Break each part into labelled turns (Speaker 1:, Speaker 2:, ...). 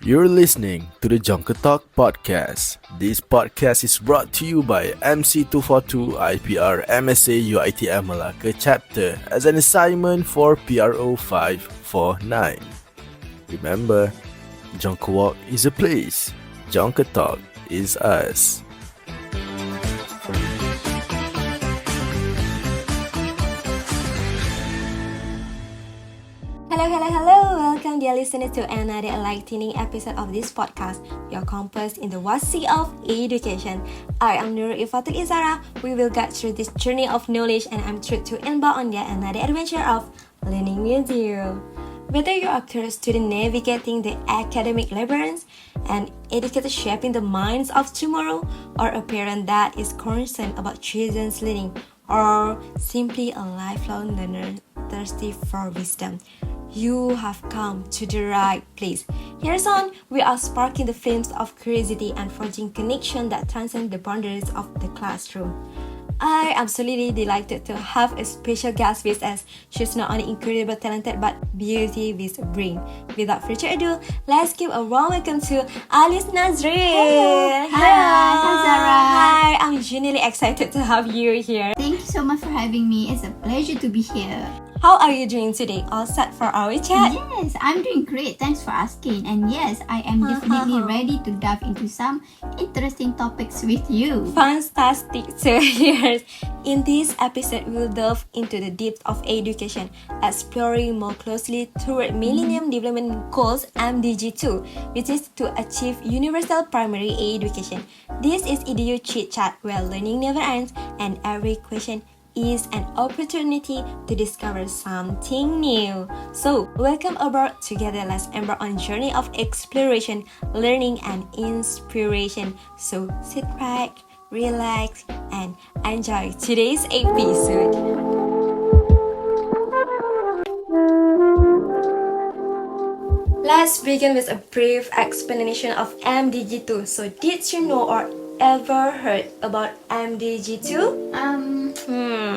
Speaker 1: You're listening to the Jonker podcast. This podcast is brought to you by MC242 IPR MSA UITM Malacca chapter as an assignment for PRO549. Remember, Jonker Walk is a place. Jonker Talk is us.
Speaker 2: Hello. Welcome, dear listeners, to another enlightening episode of this podcast, your compass in the vast sea of education. I am Nurul Ifatul Izara. We will get through this journey of knowledge, and I'm thrilled to embark on yet another adventure of learning with you. Whether you are a curious student navigating the academic labyrinth, an educator shaping the minds of tomorrow, or a parent that is concerned about children's learning, or simply a lifelong learner thirsty for wisdom, you have come to the right place. Here's on, we are sparking the flames of curiosity and forging connection that transcend the boundaries of the classroom. I am absolutely delighted to have a special guest with us. She's not only incredible talented but beauty with a brain. Without further ado, let's give a warm welcome to Alice Nazrin.
Speaker 3: Hello. Hi, Zara.
Speaker 2: Hi, I'm genuinely excited to have you here.
Speaker 3: Thank you so much for having me. It's a pleasure to be here.
Speaker 2: How are you doing today? All set for our chat?
Speaker 3: Yes, I'm doing great. Thanks for asking. And yes, I am definitely ready to dive into some interesting topics with you.
Speaker 2: Fantastic to hear. In this episode, we'll delve into the depth of education, exploring more closely toward Millennium Development Goals MDG2, which is to achieve universal primary education. This is EDU Chit Chat, where learning never ends and every question is an opportunity to discover something new. So, welcome aboard. Together, let's embark on a journey of exploration, learning, and inspiration. So, sit back, relax, and enjoy today's episode. Let's begin with a brief explanation of MDG2. So, did you know or ever heard about MDG2?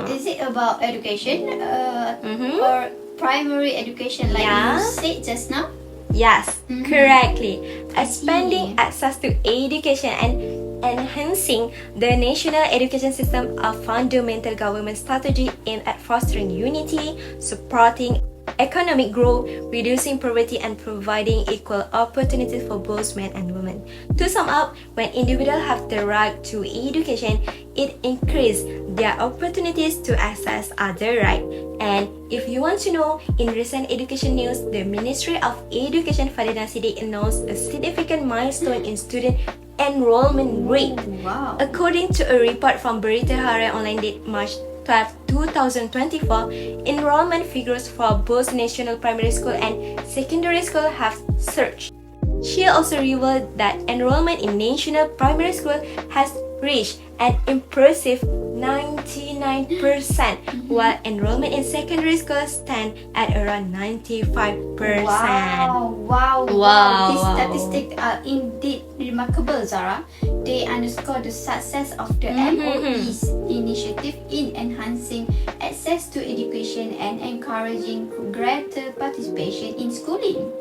Speaker 3: Is it about education or primary education like you said just now?
Speaker 2: Yes, correctly. Expanding access to education and enhancing the national education system are fundamental government strategy aimed at fostering unity, supporting economic growth, reducing poverty, and providing equal opportunities for both men and women. To sum up, when individuals have the right to education, it increases their opportunities to access other rights. And if you want to know, in recent education news, the Ministry of Education Fadina Sidik announced a significant milestone in student enrollment rate.
Speaker 3: Wow.
Speaker 2: According to a report from Berita Harian Online date March 12, 2024, enrollment figures for both national primary school and secondary school have surged. She also revealed that enrollment in national primary school has reached an impressive 99%, while enrollment in secondary school stands at around 95%.
Speaker 3: Wow. These statistics are indeed remarkable, Zara. They underscore the success of the MOE's initiative in enhancing access to education and encouraging greater participation in schooling.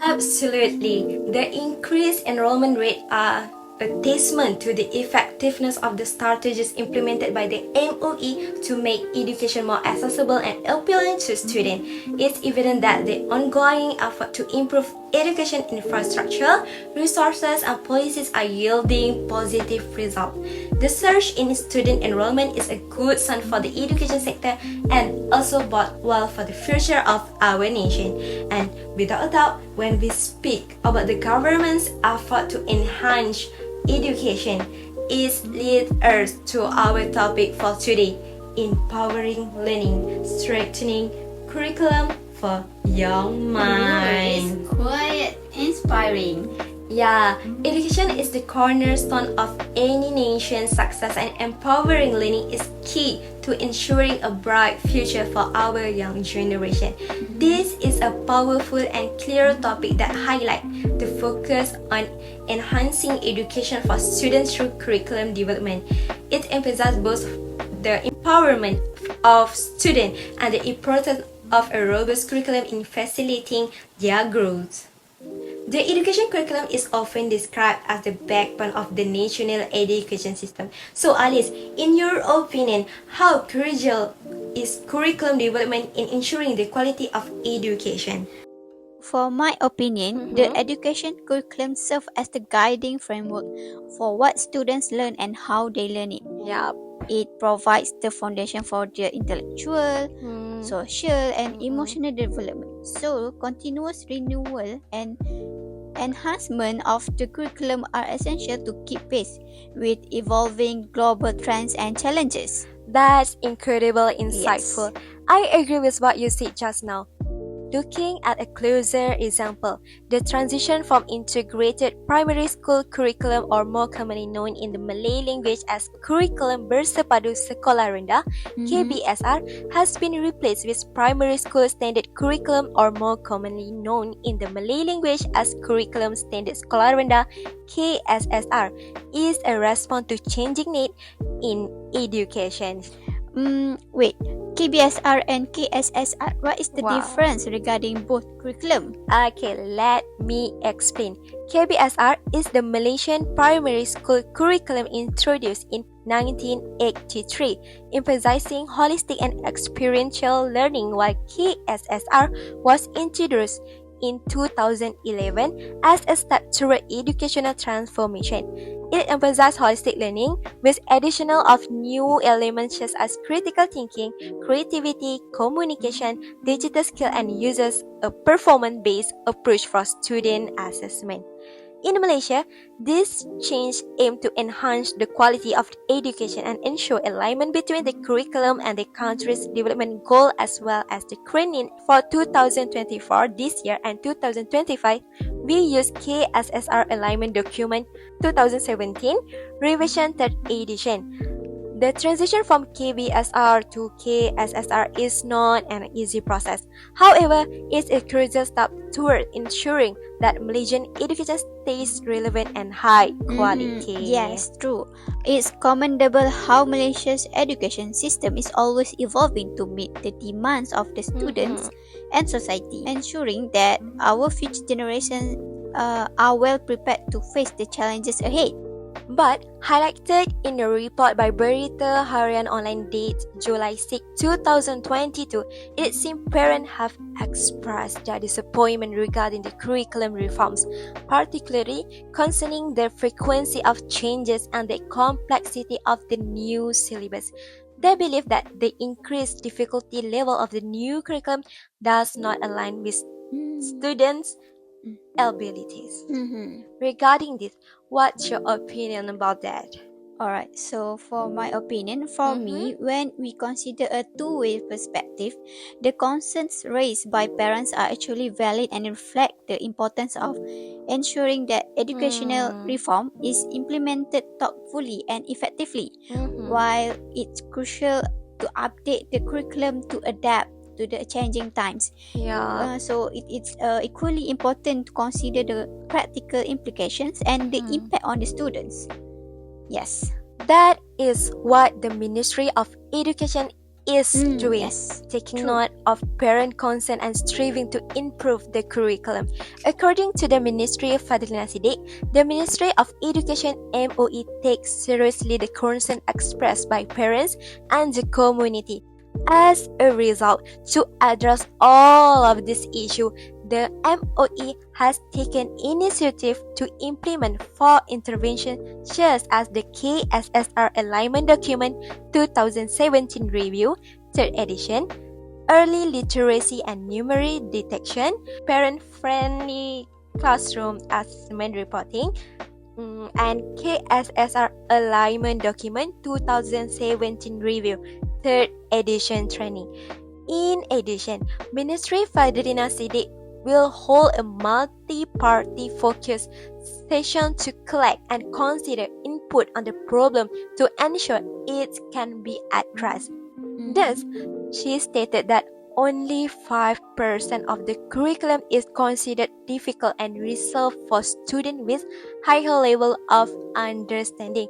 Speaker 2: Absolutely. The increased enrollment rate are a testament to the effectiveness of the strategies implemented by the MOE to make education more accessible and appealing to students. It's evident that the ongoing effort to improve education infrastructure, resources, and policies are yielding positive results. The surge in student enrollment is a good sign for the education sector and also bode well for the future of our nation. And without a doubt, when we speak about the government's effort to enhance education, it leads us to our topic for today: empowering learning, strengthening curriculum for young minds.
Speaker 3: It's quite inspiring.
Speaker 2: Yeah, education is the cornerstone of any nation's success, and empowering learning is key to ensuring a bright future for our young generation. This is a powerful and clear topic that highlights the focus on enhancing education for students through curriculum development. It emphasizes both the empowerment of students and the importance of a robust curriculum in facilitating their growth. The education curriculum is often described as the backbone of the national education system. So Alice, in your opinion, how crucial is curriculum development in ensuring the quality of education?
Speaker 3: For my opinion, the education curriculum serves as the guiding framework for what students learn and how they learn it.
Speaker 2: Yeah.
Speaker 3: It provides the foundation for their intellectual, social, and emotional development. So, continuous renewal and enhancement of the curriculum are essential to keep pace with evolving global trends and challenges.
Speaker 2: That's incredible insightful.
Speaker 3: Yes.
Speaker 2: I agree with what you said just now. Looking at a closer example, the transition from integrated primary school curriculum, or more commonly known in the Malay language as Curriculum Bersepadu Sekolah Rendah (KBSR), has been replaced with primary school standard curriculum, or more commonly known in the Malay language as Curriculum Standard Sekolah Rendah (KSSR), is a response to changing need in education.
Speaker 3: Wait, KBSR and KSSR, what is the difference regarding both curriculum?
Speaker 2: Okay, let me explain. KBSR is the Malaysian primary school curriculum introduced in 1983, emphasizing holistic and experiential learning, while KSSR was introduced in 2011 as a step toward educational transformation. It emphasizes holistic learning with additional of new elements such as critical thinking, creativity, communication, digital skill, and uses a performance-based approach for student assessment. In Malaysia, this change aimed to enhance the quality of education and ensure alignment between the curriculum and the country's development goal, as well as the current need for 2024 this year and 2025. We use KSSR Alignment Document 2017, Revision 3rd Edition. The transition from KBSR to KSSR is not an easy process. However, it's a crucial step toward ensuring that Malaysian education stays relevant and high quality.
Speaker 3: Yes, true. It's commendable how Malaysia's education system is always evolving to meet the demands of the students and society, ensuring that our future generations are well prepared to face the challenges ahead.
Speaker 2: But highlighted in a report by Berita Harian Online dated July 6, 2022, it seems parents have expressed their disappointment regarding the curriculum reforms, particularly concerning the frequency of changes and the complexity of the new syllabus. They believe that the increased difficulty level of the new curriculum does not align with students' abilities. Regarding this, what's your opinion about that?
Speaker 3: Alright, so for my opinion, for me, when we consider a two-way perspective, the concerns raised by parents are actually valid and reflect the importance of ensuring that educational reform is implemented thoughtfully and effectively, while it's crucial to update the curriculum to adapt to the changing times. So it's equally important to consider the practical implications and the impact on the students. Yes.
Speaker 2: That is what the Ministry of Education is doing, taking note of parent concern and striving to improve the curriculum. According to the Ministry of Fadlina Sidik, the Ministry of Education MOE takes seriously the concern expressed by parents and the community. As a result, to address all of this issue, the MOE has taken initiative to implement 4 interventions such as the KSSR Alignment Document 2017 Review, 3rd Edition, Early Literacy and Numeric Detection, Parent-Friendly Classroom Assessment Reporting, and KSSR Alignment Document 2017 Review, 3rd Edition Training. In addition, Ministry Fadlina Sidik will hold a multi-party focus session to collect and consider input on the problem to ensure it can be addressed. Thus, she stated that only 5% of the curriculum is considered difficult and reserved for students with higher level of understanding.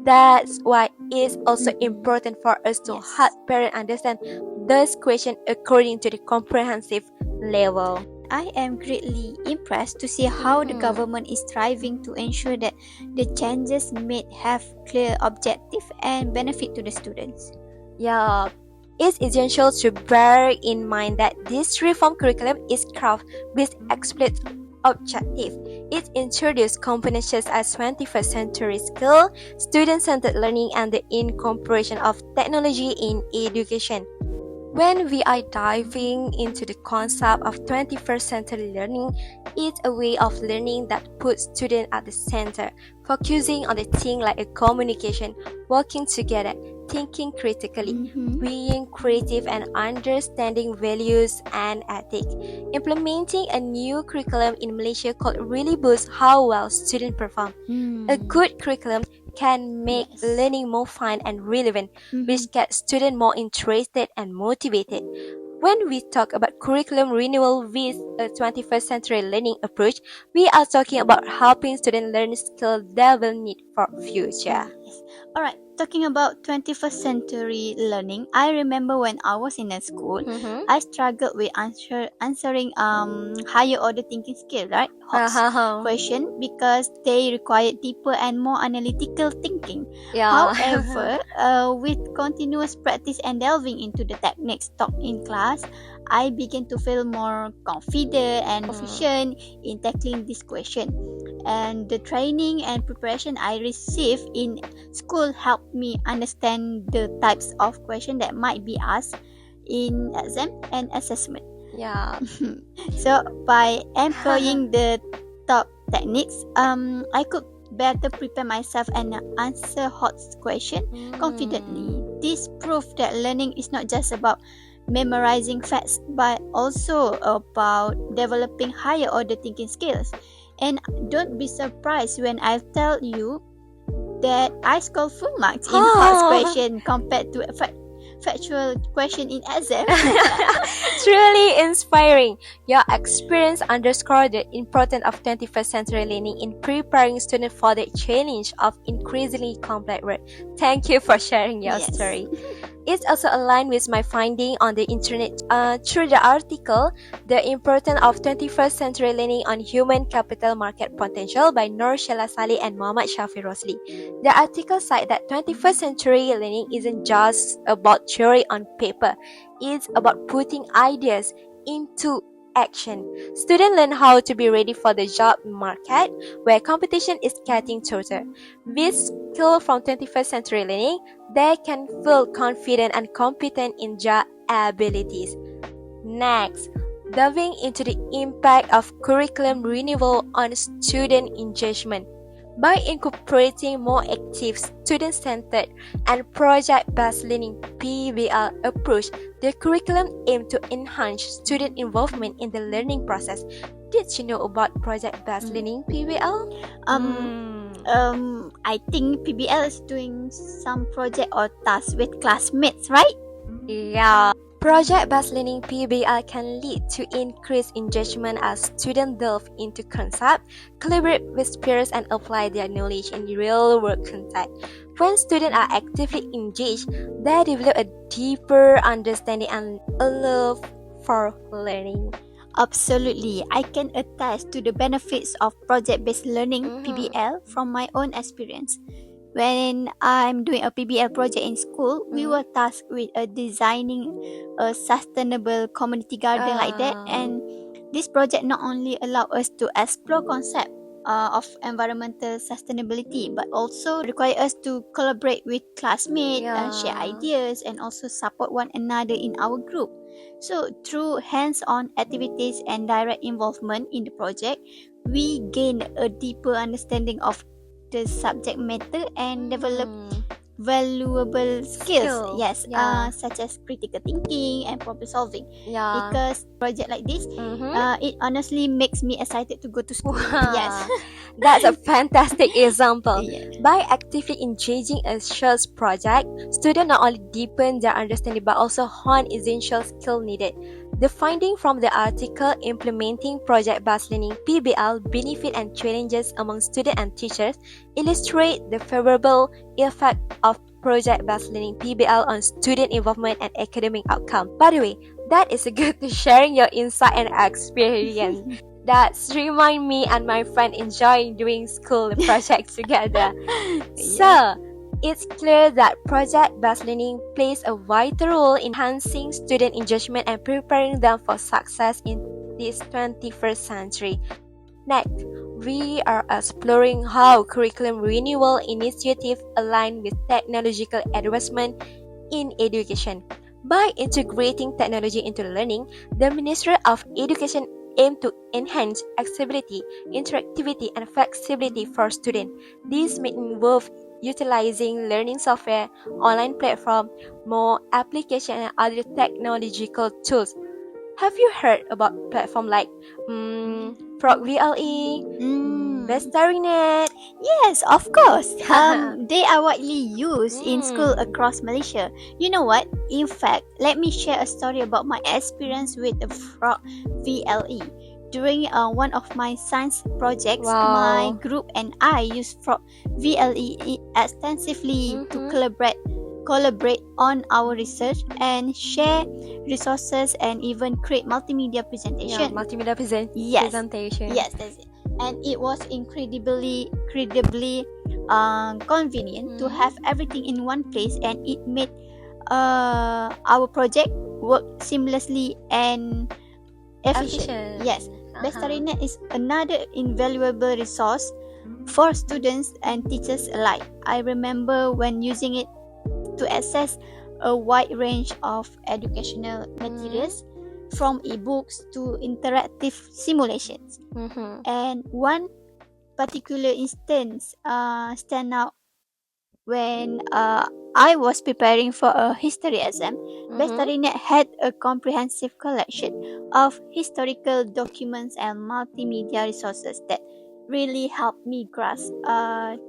Speaker 2: That's why it's also important for us to help parents understand this question according to the comprehensive level.
Speaker 4: I am greatly impressed to see how the government is striving to ensure that the changes made have clear objective and benefit to the students.
Speaker 2: Yeah, it's essential to bear in mind that this reform curriculum is crafted with explicit objective. It introduces components such as 21st century skill, student-centered learning, and the incorporation of technology in education. When we are diving into the concept of 21st century learning, it's a way of learning that puts students at the center, focusing on the things like a communication, working together, thinking critically, being creative and understanding values and ethics. Implementing a new curriculum in Malaysia could really boost how well students perform. A good curriculum can make learning more fun and relevant, which gets students more interested and motivated. When we talk about curriculum renewal with a 21st century learning approach, we are talking about helping students learn skills they will need for future.
Speaker 4: Yes. Alright, talking about 21st century learning, I remember when I was in a school, I struggled with answering higher order thinking skill, right? Question because they required deeper and more analytical thinking. However, with continuous practice and delving into the techniques taught in class, I began to feel more confident and proficient in tackling this question. And the training and preparation I received in school helped me understand the types of questions that might be asked in exam and assessment.
Speaker 2: Yeah.
Speaker 4: So by employing the top techniques, I could better prepare myself and answer hot questions confidently. This proved that learning is not just about memorizing facts, but also about developing higher order thinking skills. And don't be surprised when I tell you that I scored full marks in hot question compared to factual question in exam.
Speaker 2: Truly inspiring. Your experience underscored the importance of 21st century learning in preparing students for the challenge of increasingly complex work. Thank you for sharing your story. It's also aligned with my finding on the internet through the article, The Importance of 21st Century Learning on Human Capital Market Potential by Nur Sheila Saleh and Muhammad Shafi Rosli. The article cites that 21st century learning isn't just about theory on paper, it's about putting ideas into action. Students learn how to be ready for the job market where competition is getting tougher. With skill from 21st century learning, they can feel confident and competent in their abilities. Next, delving into the impact of curriculum renewal on student engagement. By incorporating more active, student-centered, and project-based learning (PBL) approach, the curriculum aims to enhance student involvement in the learning process. Did you know about project-based learning (PBL)?
Speaker 4: I think PBL is doing some project or task with classmates, right?
Speaker 2: Yeah. Project-based learning (PBL) can lead to increased engagement as students delve into concepts, collaborate with peers, and apply their knowledge in real-world context. When students are actively engaged, they develop a deeper understanding and a love for learning.
Speaker 4: Absolutely. I can attest to the benefits of project-based learning (PBL) from my own experience. When I'm doing a PBL project in school, we were tasked with designing a sustainable community garden like that. And this project not only allowed us to explore concept of environmental sustainability, but also require us to collaborate with classmates, share ideas, and also support one another in our group. So through hands-on activities and direct involvement in the project, we gain a deeper understanding of the subject matter and develop valuable skills. Such as critical thinking and problem solving. Because project like this, it honestly makes me excited to go to school.
Speaker 2: That's a fantastic example. By actively engaging a shared project, students not only deepen their understanding but also hone essential skill needed. The finding from the article implementing project-based learning (PBL) benefit and challenges among students and teachers illustrate the favorable effect of project-based learning (PBL) on student involvement and academic outcome. By the way, That is good to sharing your insight and experience. That's remind me and my friend enjoying doing school projects together. So, it's clear that project-based learning plays a vital role in enhancing student engagement and preparing them for success in this 21st century. Next, we are exploring how curriculum renewal initiatives align with technological advancement in education. By integrating technology into learning, the Ministry of Education aims to enhance accessibility, interactivity, and flexibility for students. This may involve utilizing learning software, online platform, more application, and other technological tools. Have you heard about platform like PRO549, Net?
Speaker 4: Yes, of course. They are widely used in school across Malaysia. You know what? In fact, let me share a story about my experience with the Frog VLE. During one of my science projects, my group and I used Frog VLE extensively to collaborate on our research and share resources and even create multimedia presentation.
Speaker 2: Multimedia presentation.
Speaker 4: Yes, that's it. And it was incredibly convenient to have everything in one place, and it made our project work seamlessly and efficient. Yes, Bestarinet is another invaluable resource for students and teachers alike. I remember when using it to access a wide range of educational materials, from ebooks to interactive simulations. And one particular instance stand out when I was preparing for a history exam. Bestarinet had a comprehensive collection of historical documents and multimedia resources that really helped me grasp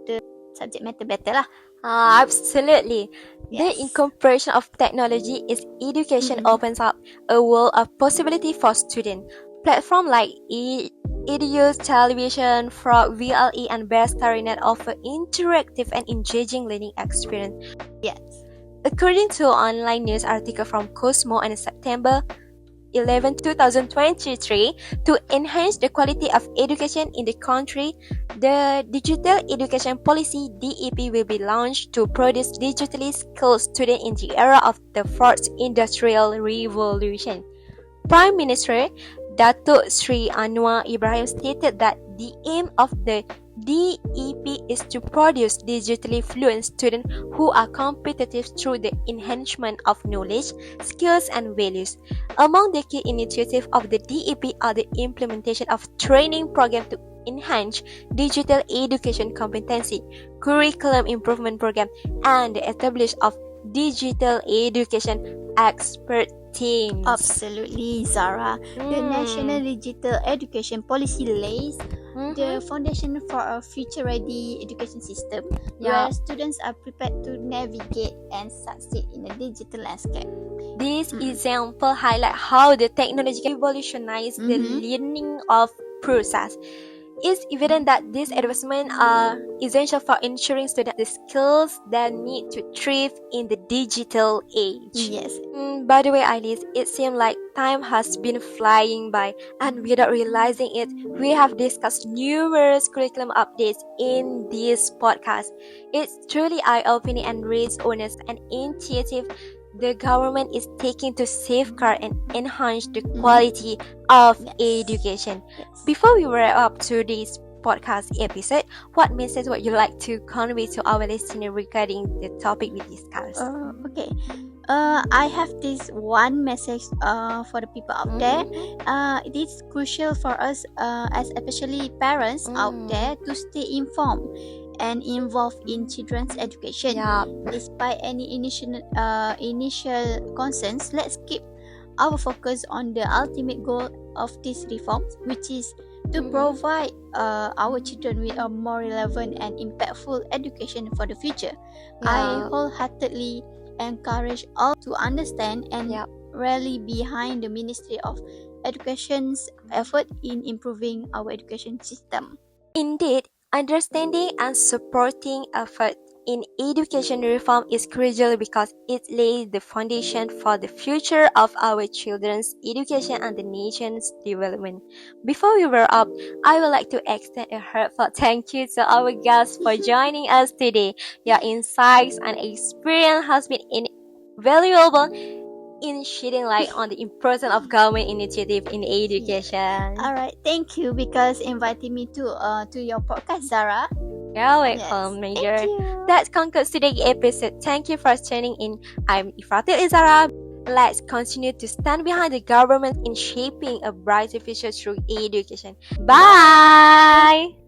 Speaker 4: the subject matter better lah.
Speaker 2: Absolutely.
Speaker 4: Yes.
Speaker 2: The incorporation of technology in education opens up a world of possibility for students. Platforms like Edu's Television, Frog, VLE, and Bestarinet offer interactive and engaging learning experience.
Speaker 4: Yes.
Speaker 2: According to an online news article from Cosmo on September 11, 2023, to enhance the quality of education in the country, the Digital Education Policy (DEP) will be launched to produce digitally skilled students in the era of the Fourth Industrial Revolution. Prime Minister Datuk Sri Anwar Ibrahim stated that the aim of the DEP is to produce digitally fluent students who are competitive through the enhancement of knowledge, skills, and values. Among the key initiatives of the DEP are the implementation of training programs to enhance digital education competency, curriculum improvement program, and the establishment of digital education expert teams.
Speaker 4: Absolutely, Zara. The National Digital Education Policy lays the foundation for a future-ready education system where students are prepared to navigate and succeed in a digital landscape.
Speaker 2: This example highlights how the technology revolutionized the learning of process. It's evident that these advancements are essential for ensuring students the skills they need to thrive in the digital age.
Speaker 4: Yes.
Speaker 2: By the way, Alice, it seems like time has been flying by, and without realizing it, we have discussed numerous curriculum updates in this podcast. It's truly eye-opening and raises awareness and initiative the government is taking to safeguard and enhance the quality of education. Before we wrap up today's podcast episode, what message would you like to convey to our listener regarding the topic we discussed?
Speaker 4: Okay. I have this one message for the people out there. It is crucial for us as especially parents out there to stay informed and involved in children's education. Despite any initial concerns, let's keep our focus on the ultimate goal of these reforms, which is to provide our children with a more relevant and impactful education for the future. I wholeheartedly encourage all to understand and rally behind the Ministry of Education's effort in improving our education system.
Speaker 2: Indeed, understanding and supporting effort in education reform is crucial because it lays the foundation for the future of our children's education and the nation's development. Before we wrap up, I would like to extend a heartfelt thank you to our guests for joining us today. Your insights and experience has been invaluable in shedding light on the importance of government initiative in education.
Speaker 4: All right, thank you because inviting me to your podcast, Zara.
Speaker 2: You're welcome, Major.
Speaker 4: Thank you.
Speaker 2: That concludes today's episode. Thank you for tuning in. I'm Ifratil Izara. Let's continue to stand behind the government in shaping a brighter future through education. Bye!